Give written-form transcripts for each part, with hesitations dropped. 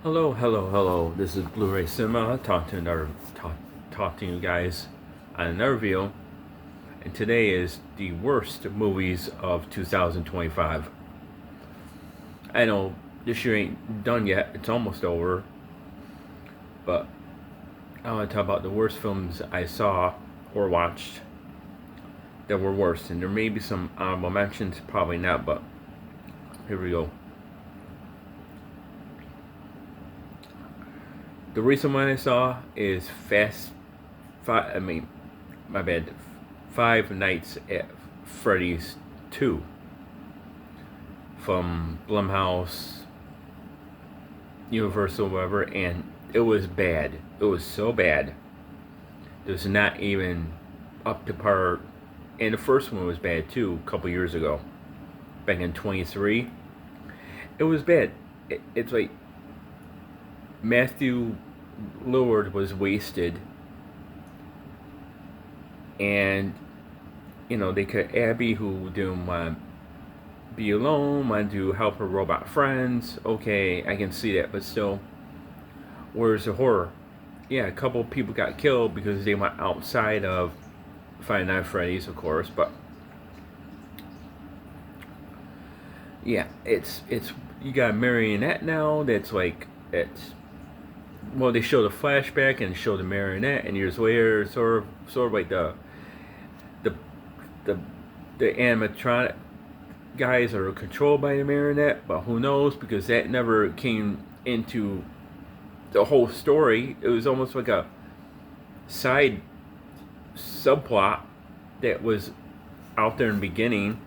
Hello, hello, hello. This is Blu-ray Cinema. Talk to you guys on another video. And today is the worst movies of 2025. I know this year ain't done yet. It's almost over. But I want to talk about the worst films I saw or watched that were worse. And there may be some honorable mentions, probably not. But here we go. The recent one I saw is my bad, Five Nights at Freddy's 2 from Blumhouse, Universal, whatever, and it was bad. It was so bad. It was not even up to par. And the first one was bad too, a couple years ago, back in 23. It was bad. It's like Matthew Lillard was wasted, and they cut Abby, who didn't want to be alone, wanted to help her robot friends. Okay, I can see that, but still, where's the horror? Yeah, a couple of people got killed because they went outside of Five Nights at Freddy's, of course, but yeah, it's you got a marionette now that's like they show the flashback and show the marionette, and years later, sort of like the the animatronic guys are controlled by the marionette, but who knows, because that never came into the whole story. It was almost like a side subplot that was out there in the beginning.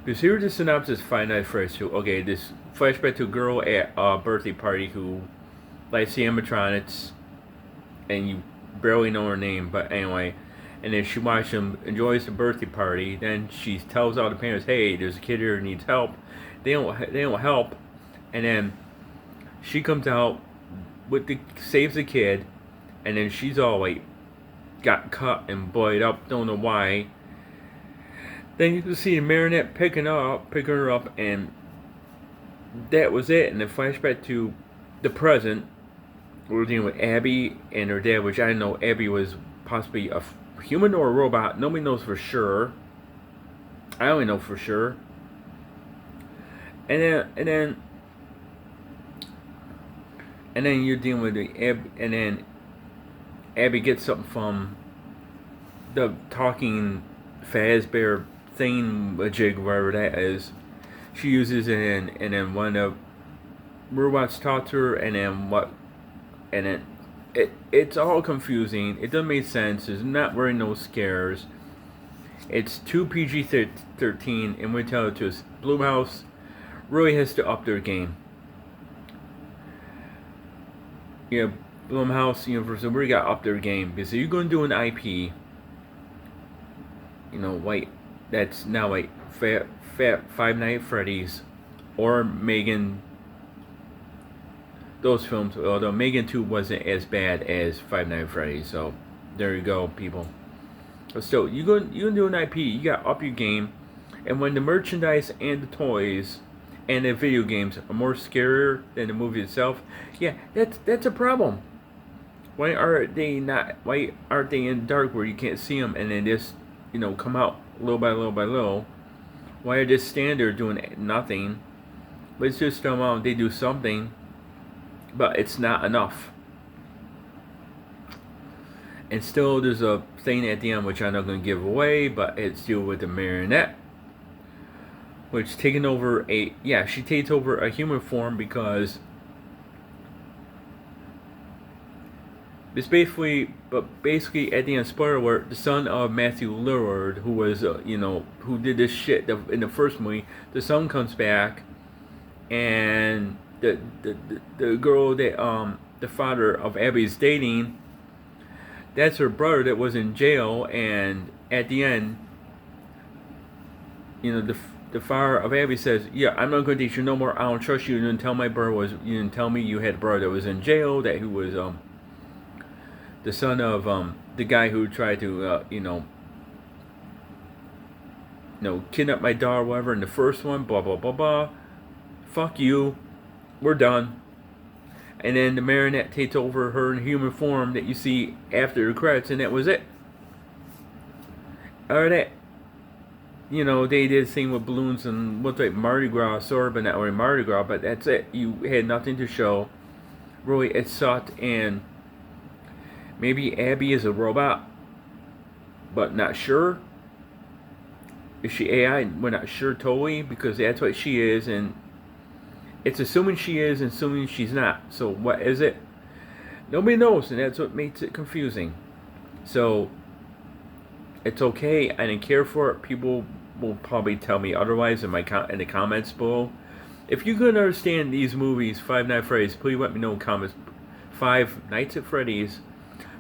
Because here's the synopsis: Five Nights at Freddy's 2. Okay, this flashback to a girl at a birthday party who likes the animatronics, and you barely know her name, but anyway. And then she watches them, enjoys the birthday party. Then she tells all the parents, "Hey, there's a kid here who needs help." They don't help, and then she comes out saves the kid, and then she's all like got cut and bloodied up, don't know why. Then you can see the marionette picking her up, and that was it. And then flashback to the present. We're dealing with Abby and her dad, which I know Abby was possibly a human or a robot. Nobody knows for sure. I only know for sure. And then you're dealing with and then Abby gets something from the talking Fazbear thing, a jig, whatever that is. She uses it, and then one of robots talk to her, and then it's all confusing. It doesn't make sense. There's not really no scares. It's too PG-13, and we tell it to us. Blumhouse really has to up their game. Yeah, Blumhouse, Universal really got to up their game, because if you're going to do an IP, that's now like Five Nights at Freddy's or Megan. Those films, although Megan 2 wasn't as bad as Five Nights at Freddy's, so there you go, people. But still, you gonna do an IP, you gotta up your game, and when the merchandise and the toys and the video games are more scarier than the movie itself, yeah, that's a problem. Why aren't they in dark where you can't see them, and then just come out little by little by little? Why are they just stand there doing nothing? Let's just they do something. But it's not enough. And still, there's a thing at the end which I'm not going to give away, but it's deal with the marionette, which she takes over a human form, because it's basically at the end, spoiler alert, the son of Matthew Lillard, who was who did this shit in the first movie. The son comes back, and the girl that the father of Abby's dating, that's her brother that was in jail. And at the end, the father of Abby says, "Yeah, I'm not going to teach you no more. I don't trust you. You didn't tell you didn't tell me you had a brother that was in jail, that who was the son of the guy who tried to kidnap my daughter, whatever, in the first one, blah blah blah blah. Fuck you. We're done." and then the marionette takes over her in human form that you see after the credits, and that was it. Or that, they did the same with balloons and what's like Mardi Gras, sort of, but not really Mardi Gras, but that's it. You had nothing to show. Really, it sucked, and maybe Abby is a robot, but not sure. Is she AI? We're not sure totally, because that's what she is, and it's assuming she is and assuming she's not. So what is it? Nobody knows, and that's what makes it confusing. So it's okay. I didn't care for it. People will probably tell me otherwise in the comments below. If you can understand these movies, Five Nights at Freddy's, please let me know in comments. Five Nights at Freddy's,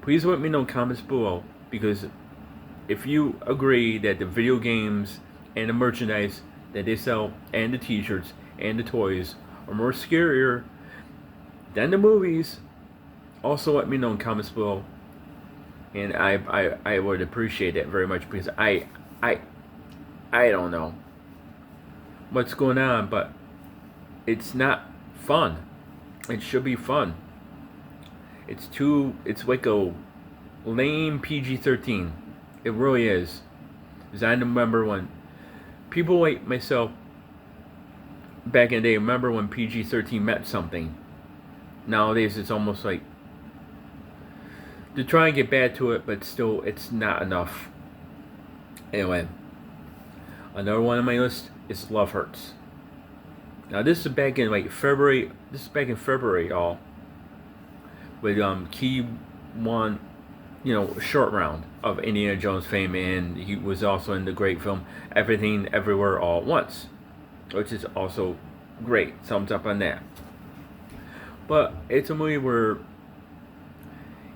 please let me know in comments below, because if you agree that the video games and the merchandise that they sell and the t-shirts and the toys are more scarier than the movies, also let me know in comments below, and I would appreciate that very much, because I don't know what's going on, but it's not fun. It should be fun. It's like a lame PG-13. It really is. Because I remember when people like myself back in the day, remember when PG-13 meant something. Nowadays it's almost like to try and get back to it, but still it's not enough. Anyway, another one on my list is Love Hurts. Now this is back in February. This is back in February, y'all. With Key won, short round of Indiana Jones fame, and he was also in the great film Everything Everywhere All at Once, which is also great. Thumbs up on that. But it's a movie where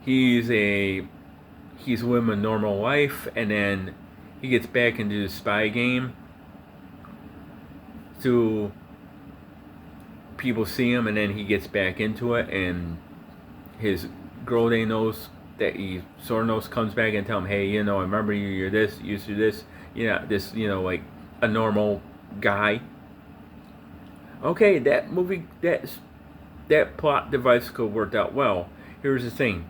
he's living a normal life, and then he gets back into the spy game. So people see him, and then he gets back into it, and his girl they knows that he sort of knows comes back and tell him, hey, I remember you're this, you used to do this, this, like a normal guy. Okay, that movie, that plot device could worked out well. Here's the thing.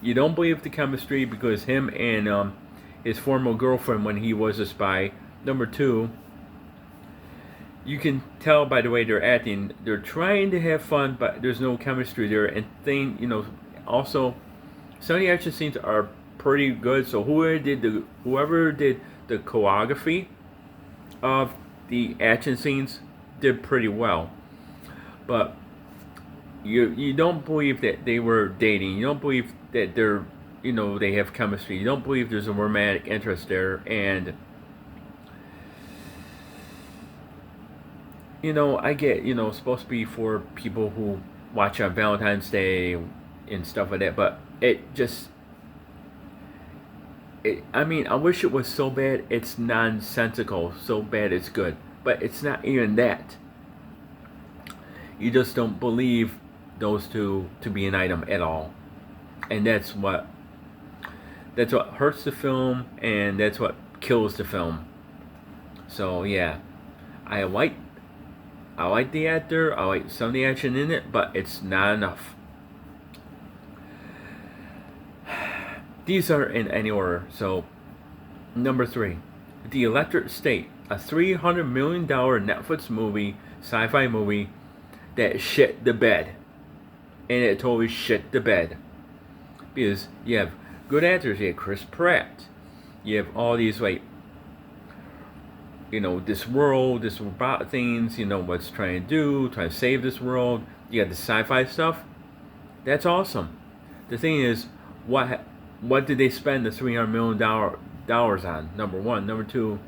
You don't believe the chemistry because him and his former girlfriend when he was a spy. Number two, you can tell by the way they're acting, they're trying to have fun, but there's no chemistry there. And also, some of the action scenes are pretty good. So whoever did the choreography of the action scenes did pretty well. But you don't believe that they were dating. You don't believe that they're they have chemistry. You don't believe there's a romantic interest there. And I get it's supposed to be for people who watch on Valentine's Day and stuff like that, but I wish it was so bad it's nonsensical, so bad it's good, but it's not even that. You just don't believe those two to be an item at all, and that's what hurts the film, and that's what kills the film. So yeah, I like the actor, I like some of the action in it, but it's not enough. These are in any order. So, number 3, The Electric State, a $300 million Netflix movie, sci-fi movie, that shit the bed. And it totally shit the bed. Because you have good actors, you have Chris Pratt, you have all these this world, this robot things, what's trying to save this world. You got the sci-fi stuff. That's awesome. The thing is, what did they spend the $300 million on? Number one. Number two,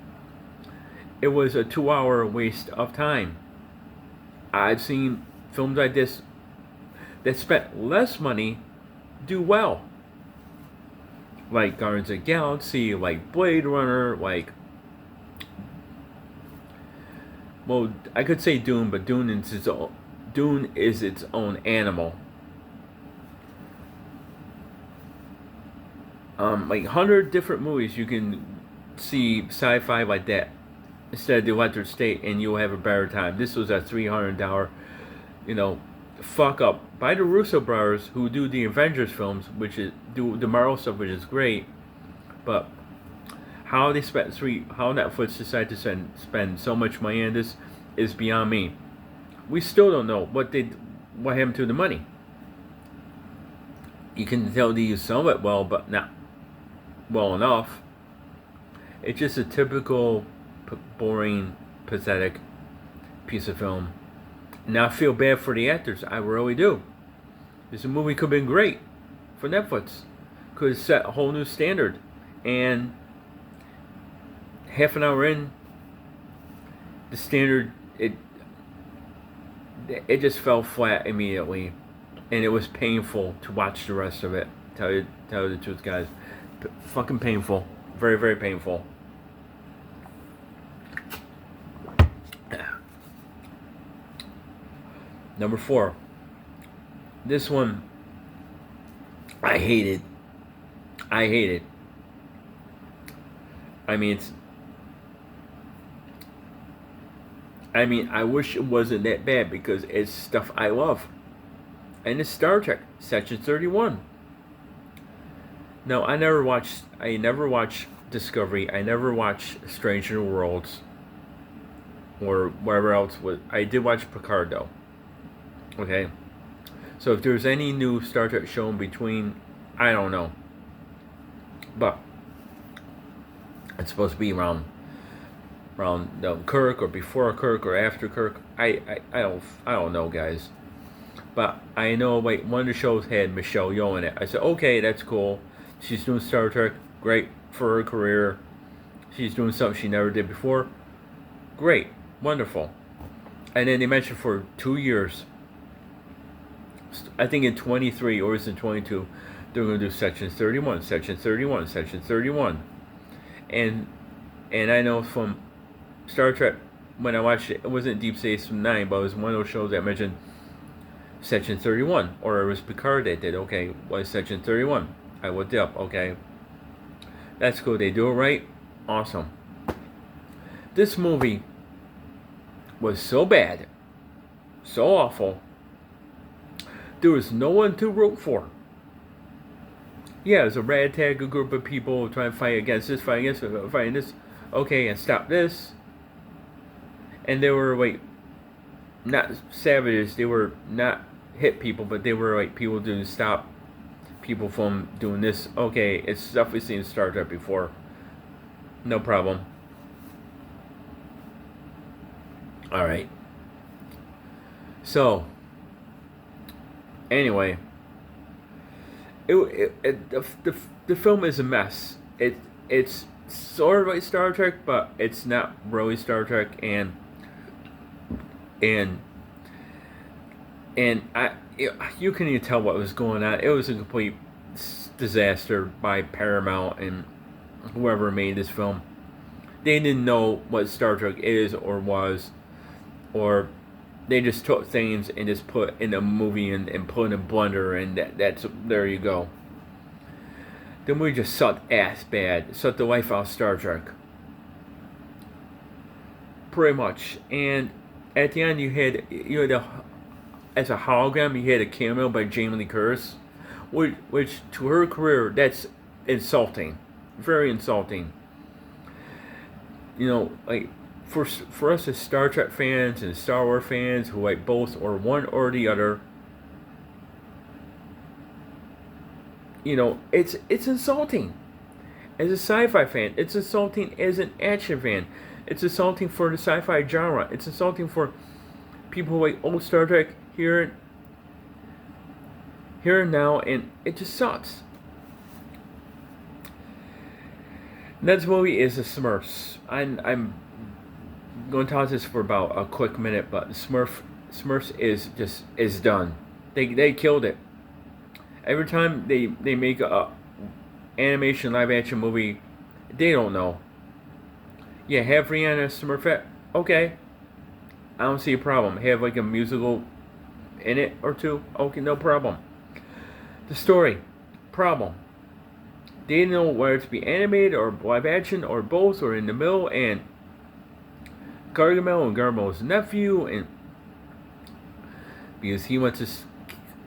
it was a 2-hour waste of time. I've seen films like this that spent less money do well. Like Guardians of the Galaxy, like Blade Runner, well, I could say Dune, but Dune is its own animal. 100 different movies you can see sci-fi like that instead of The Electric State, and you'll have a better time. This was a $300, fuck up by the Russo brothers, who do the Avengers films, which is do the Marvel stuff, which is great. But how how Netflix decided to spend so much money on this is beyond me. We still don't know what happened to the money. You can tell they used some of it well, but not well enough. It's just a typical boring, pathetic piece of film. Now I feel bad for the actors. I really do. This movie could have been great for Netflix. Could have set a whole new standard. And half an hour in, the standard it just fell flat immediately, and it was painful to watch the rest of it. Tell you the truth, guys, fucking painful, very very painful. Number 4. This one, I hate it. I hate it. I mean, I wish it wasn't that bad because it's stuff I love. And it's Star Trek, Section 31. Now, I never watched Discovery. I never watched Stranger Worlds or whatever else. I did watch Picard, though. Okay? So if there's any new Star Trek show in between, I don't know. But it's supposed to be around Kirk, or before Kirk, or after Kirk. I don't know, guys. But I know, like, one of the shows had Michelle Yeoh in it. I said, okay, that's cool. She's doing Star Trek. Great for her career. She's doing something she never did before. Great. Wonderful. And then they mentioned for 2 years, I think in 23 or is in 22, they're going to do Section 31, Section 31, Section 31. And I know from Star Trek, when I watched it, it wasn't Deep Space Nine, but it was one of those shows that mentioned Section 31. Or it was Picard that did. Okay, what is Section 31? I looked it up. Okay. That's cool. They do it right. Awesome. This movie was so bad, so awful, there was no one to root for. Yeah, it was a ragtag, a group of people trying to fight against this, fighting against, fighting this. Okay, and stop this. And they were like, not savages. They were not hit people, but they were like people to stop people from doing this. Okay, it's stuff we've seen in Star Trek before. No problem. All right. So, anyway, the film is a mess. It's sort of like Star Trek, but it's not really Star Trek, and you can even tell what was going on. It was a complete disaster by Paramount and whoever made this film. They didn't know what Star Trek is or was, or they just took things and just put in a movie and put in a blender, and that's there you go. The movie just sucked ass bad. Sucked the life out of Star Trek. Pretty much. And at the end you had as a hologram, you had a cameo by Jamie Lee Curtis, which to her career, that's insulting. Very insulting. Like, for us as Star Trek fans and Star Wars fans who like both or one or the other, it's insulting. As a sci-fi fan, it's insulting. As an action fan, it's insulting for the sci-fi genre. It's insulting for people who like old Star Trek here and now, and it just sucks. Next movie is The Smurfs. I'm going to talk this for about a quick minute, but Smurfs is done. They killed it. Every time they make a animation live action movie, they don't know. Yeah, have Rihanna Smurfette. Okay, I don't see a problem. Have like a musical in it or two. Okay, no problem. The story, problem. They didn't know whether to be animated or live action or both or in the middle, and Gargamel and Gargamel's nephew, and because he wants to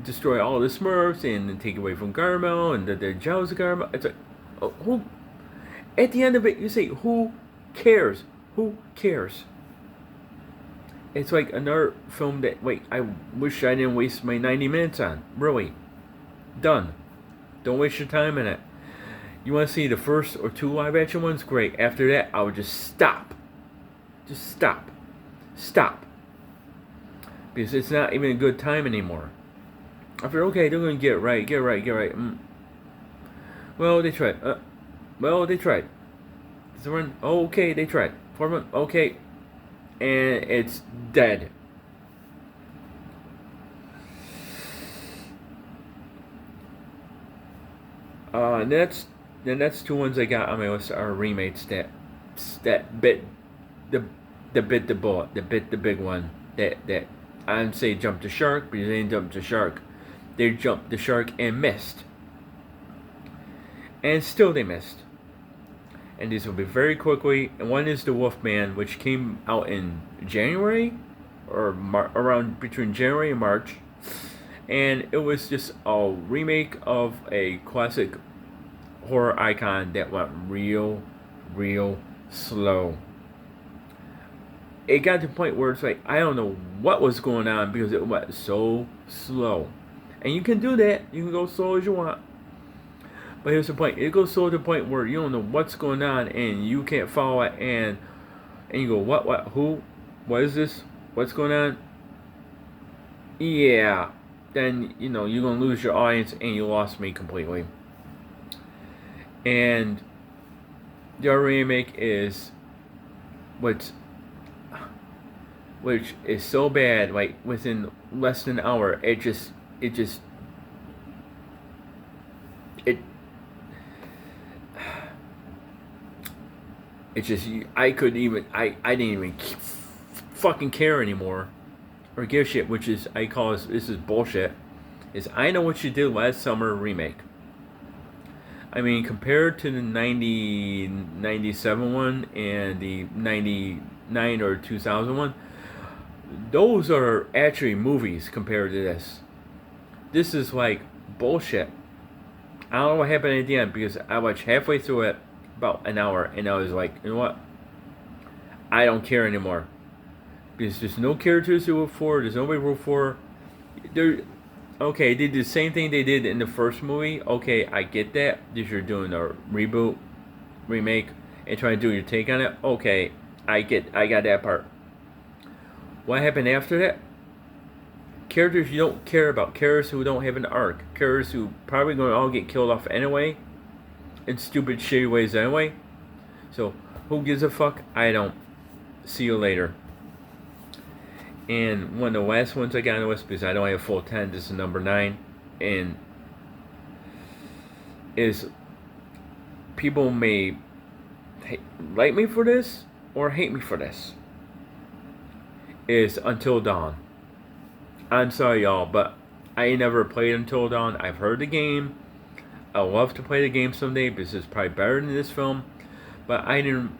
destroy all the Smurfs and take away from Gargamel and the Jaws of Gargamel. It's like, oh, who? At the end of it, you say, who cares? Who cares? It's like another film that, wait, I wish I didn't waste my 90 minutes on. Really. Done. Don't waste your time in it. You want to see the first or 2 live action ones? Great. After that, I would just stop. Just stop. Stop. Because it's not even a good time anymore. I feel, okay, they're going to get it right. Well, they tried. Well, they tried. Okay, they tried. Foreman, okay. And it's dead. The next 2 ones I got on my list are remakes that bit the bullet, that bit the big one. That I'd say jumped the shark, but they didn't jump the shark. They jumped the shark and missed. And still they missed. And these will be very quickly. And one is the Wolfman, which came out in January, or around between January and March. And it was just a remake of a classic horror icon that went real slow. It got to the point where it's like, I don't know what was going on because it went so slow. And you can do that. You can go slow as you want. But here's the point. It goes slow to the point where you don't know what's going on and you can't follow it, and you go, what, who? What is this? What's going on? Yeah. Then, you're going to lose your audience, and you lost me completely. And the other remake is which is so bad, like within less than an hour, it just I didn't even fucking care anymore or give a shit, which is, I call this is bullshit, is I Know What You Did Last Summer remake. I mean, compared to the 97 one and the 99 or 2000 one, those are actually movies compared to this. This is like bullshit. I don't know what happened at the end, because I watched halfway through it, about an hour, and I was like, you know what? I don't care anymore. Because there's no characters to root for, there's nobody to root for. Okay, they did the same thing they did in the first movie. Okay, I get that. If you're doing a reboot, remake, and trying to do your take on it, okay, I got that part. What happened after that? Characters you don't care about, characters who don't have an arc, characters who probably going to all get killed off anyway, in stupid, shitty ways anyway. So, who gives a fuck? I don't. See you later. And one of the last ones I got on the list, because I don't have full 10, this is number 9, and is, people may like me for this or hate me for this, is Until Dawn. I'm sorry, y'all, but I ain't never played Until Dawn. I've heard the game. I love to play the game someday because it's probably better than this film. But I didn't.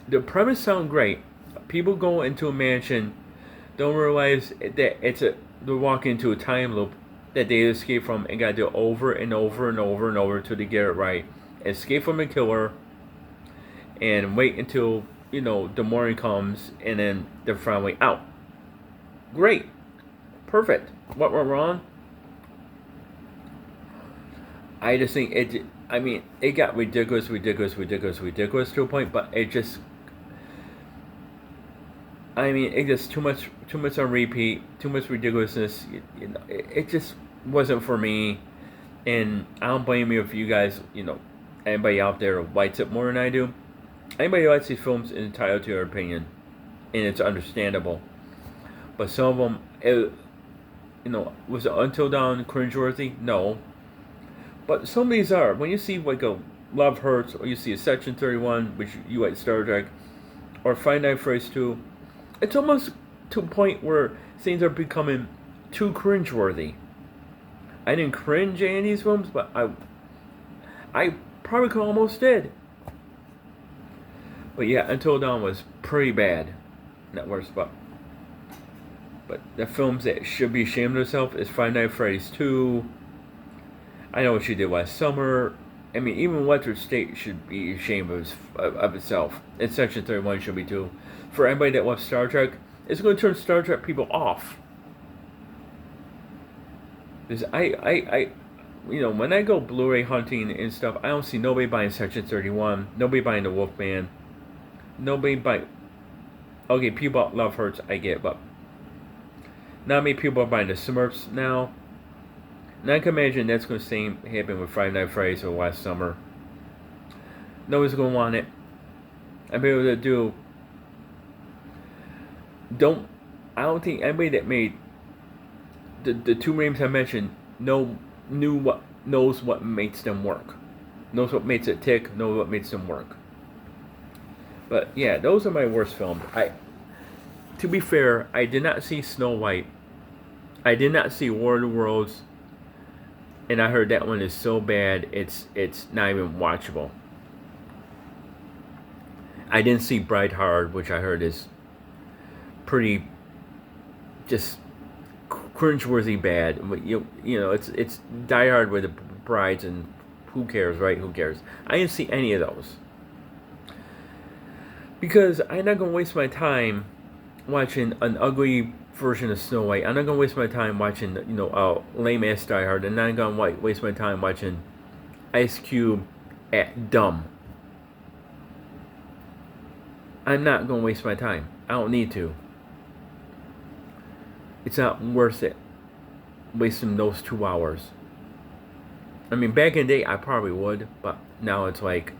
The premise sounds great. People go into a mansion, don't realize that they're walking into a time loop that they escape from, and gotta do it over and over and over and over until they get it right. Escape from a killer, and wait until the morning comes, and then they're finally out. Great, perfect. What went wrong? I just think it. I mean, it got ridiculous to a point, but it just. I mean, it just too much on repeat, too much ridiculousness. It just wasn't for me, and I don't blame you if you guys, anybody out there likes it more than I do. Anybody who likes these films is entitled to their opinion, and it's understandable. But some of them, was it Until Dawn cringeworthy? No. But some of these are. When you see like a Love Hurts, or you see a Section 31, which you like Star Trek, or Five Nights at Freddy's 2, it's almost to a point where things are becoming too cringeworthy. I didn't cringe at any of these films, but I probably almost did. But yeah, Until Dawn was pretty bad. Not worse, but But the films that should be ashamed of themselves is Five Nights at Freddy's 2. I know what she did last summer. I mean, even Weathered State should be ashamed of itself. And Section 31 should be too. For anybody that loves Star Trek, it's going to turn Star Trek people off. Because when I go Blu-ray hunting and stuff, I don't see nobody buying Section 31, nobody buying the Wolfman, nobody buying. Okay, people love Hurts, I get it, but not many people are buying the Smurfs now. And I can imagine that's going to happen with Five Nights at Freddy's or last summer. Nobody's going to want it. I'll be able to do. I don't think anybody that made the two names I mentioned knows what makes them work. Knows what makes it tick, knows what makes them work. But yeah, those are my worst films. To be fair, I did not see Snow White. I did not see War of the Worlds. And I heard that one is so bad, it's not even watchable. I didn't see Bright Hard, which I heard is pretty just cringeworthy bad. You know, it's Die Hard with the brides, and who cares, right? Who cares? I didn't see any of those because I'm not gonna waste my time watching an ugly version of Snow White. I'm not gonna waste my time watching lame ass Die Hard, and I'm not gonna waste my time watching Ice Cube at Dumb. I'm not gonna waste my time. I don't need to. It's not worth it wasting those 2 hours. I mean, back in the day I probably would, but now it's like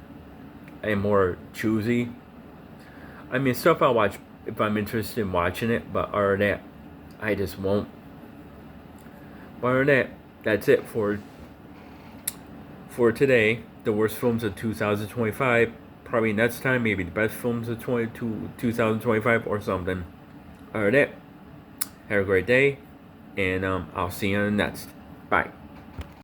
I'm more choosy. I mean, stuff I'll watch if I'm interested in watching it, but other than that, I just won't. But other than that, that's it for today. The worst films of 2025. Probably next time, maybe the best films of 2025 or something. Other than that, have a great day, and I'll see you on the next. Bye.